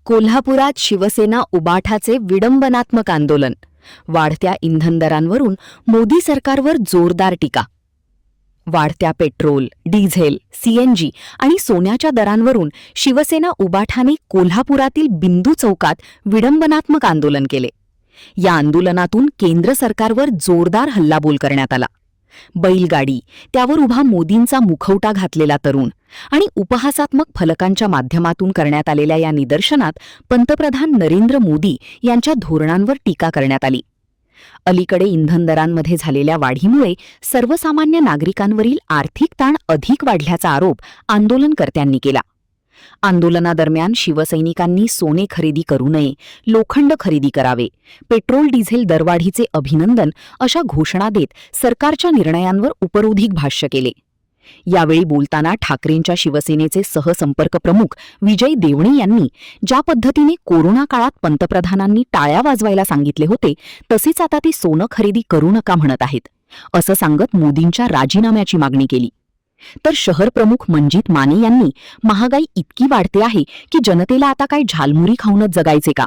कोल्हापुरात शिवसेना उबाठाचे विडंबनात्मक आंदोलन. वाढत्या इंधन दरांवरून मोदी सरकारवर जोरदार टीका. वाढत्या पेट्रोल, डिझेल, सीएनजी आणि सोन्याच्या दरांवरून शिवसेना उबाठाने कोल्हापुरातील बिंदू चौकात विडंबनात्मक आंदोलन केले. या आंदोलनातून केंद्र सरकारवर जोरदार हल्लाबोल करण्यात आला. बैलगाडी, त्यावर उभा मोदींचा मुखवटा घातलेला तरुण आणि उपहासात्मक फलकांच्या माध्यमातून करण्यात आलेल्या या निदर्शनात पंतप्रधान नरेंद्र मोदी यांच्या धोरणांवर टीका करण्यात आली. अलीकडे इंधन दरांमध्ये झालेल्या वाढीमुळे सर्वसामान्य नागरिकांवरील आर्थिक ताण अधिक वाढल्याचा आरोप आंदोलनकर्त्यांनी केला. आंदोलनादरम्यान शिवसैनिकांनी सोने खरेदी करू नये, लोखंड खरेदी करावे, पेट्रोल डिझेल दरवाढीचे अभिनंदन अशा घोषणा देत सरकारच्या निर्णयांवर उपरोधिक भाष्य केले. यावेळी बोलताना ठाकरेंच्या शिवसेनेचे सहसंपर्क प्रमुख विजय देवणे यांनी ज्या पद्धतीने कोरोना काळात पंतप्रधानांनी टाळ्या वाजवायला सांगितले होते तसेच आता ते सोनं खरेदी करू नका म्हणत आहेत, असं सांगत मोदींच्या राजीनाम्याची मागणी केली. तर शहर प्रमुख मंजित माने यांनी महागाई इतकी वाढते आहे की जनतेला आता काय झालमुरी खाऊनच जगायचे का?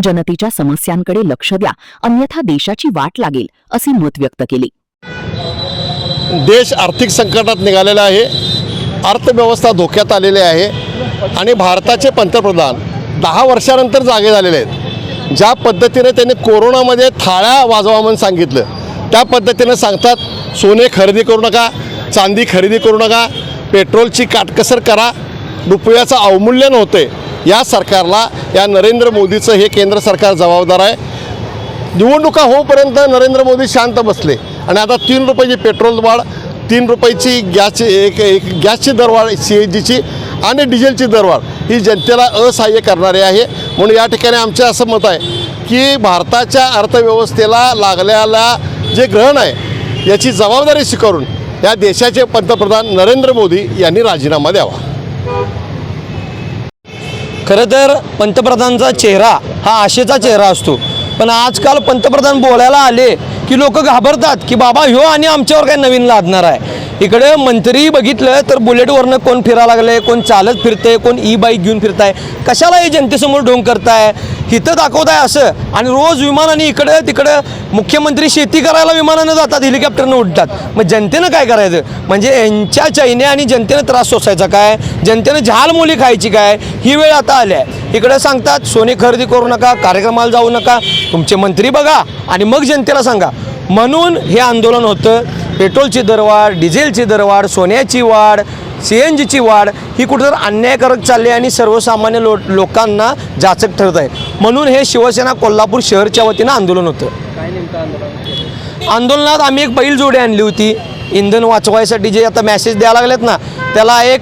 जनतेच्या समस्यांकडे लक्ष द्या, अन्यथा देशाची वाट लागेल, असे मत व्यक्त केले. देश आर्थिक संकटात निघालेला आहे, अर्थव्यवस्था धोक्यात आलेली आहे आणि भारताचे पंतप्रधान 10 वर्षानंतर जागे झालेले आहेत. ज्या पद्धतीने त्यांनी कोरोनामध्ये थाळ्या वाजवा म्हणून सांगितलं त्या पद्धतीने सांगतात, सोने खरेदी करू नका, चांदी खरेदी करू नका, पेट्रोलची काटकसर करा, रुपयाचं अवमूल्यन होते. या सरकारला, या नरेंद्र मोदीचं हे केंद्र सरकार जबाबदार आहे. निवडणुका होईपर्यंत नरेंद्र मोदी शांत बसले आणि आता 3 रुपयाची पेट्रोल वाढ, 3 रुपयाची गॅसची दरवाढ, सीएनजीची आणि डिझेलची दरवाढ ही जनतेला असहाय्य करणारी आहे. म्हणून या ठिकाणी आमचे असं मत आहे की भारताच्या अर्थव्यवस्थेला लागलेला जे ग्रहण आहे याची जबाबदारी स्वीकारून या देशाचे पंतप्रधान नरेंद्र मोदी यांनी राजीनामा द्यावा. खरं तर पंतप्रधानांचा चेहरा हा आशेचा चेहरा असतो, पण आजकाल पंतप्रधान बोलायला आले की लोक घाबरतात की बाबा ह्यो आणि आमच्यावर काय नवीन लादणार आहे. इकडे मंत्री बघितलं तर बुलेटवरनं कोण फिरायला लागले, कोण चालत फिरते, कोण ई बाईक घेऊन फिरताय. कशाला हे जनतेसमोर ढोंग करताय, हिथं दाखवताय असं. आणि रोज विमानाने इकडं तिकडं मुख्यमंत्री शेती करायला विमानानं जातात, हेलिकॉप्टरनं उडतात. मग जनतेनं काय करायचं? म्हणजे यांच्या चैन्या आणि जनतेनं त्रास सोसायचा काय, जनतेनं झालमुली खायची काय, ही वेळ आता आली आहे. इकडं सांगतात सोने खरेदी करू नका, कार्यक्रमाला जाऊ नका, तुमचे मंत्री बघा आणि मग जनतेला सांगा. म्हणून हे आंदोलन होतं. पेट्रोलची दरवाढ, डिझेलची दरवाढ, सोन्याची वाढ, सीएनजीची वाढ ही कुठेतरी अन्यायकारक चालली आणि सर्वसामान्य लोकांना जाचक ठरत आहे. म्हणून हे शिवसेना कोल्हापूर शहरच्या वतीनं आंदोलन होतं. काय नेमकं आंदोलनात आम्ही एक बैलजोडी आणली होती. इंधन वाचवायसाठी जे आता मॅसेज द्यायला लागलेत ना, त्याला एक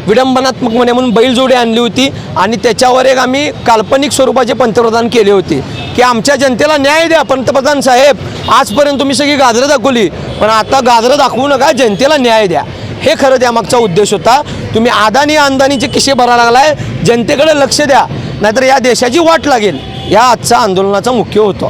विडंबनात्मक म्हणून बैलजोडी आणली होती आणि त्याच्यावर एक आम्ही काल्पनिक स्वरूपाचे पंतप्रधान केले होते की आमच्या जनतेला न्याय द्या पंतप्रधान साहेब. आजपर्यंत तुम्ही सगळी गाजरं दाखवली, पण आता गाजरं दाखवू नका, जनतेला न्याय द्या. हे खरं त्यामागचा उद्देश होता. तुम्ही अदानी अंदानीचे किशे भरायला लागलाय, जनतेकडे लक्ष द्या, नाहीतर या देशाची वाट लागेल. या आजचा आंदोलनाचा मुख्य होता.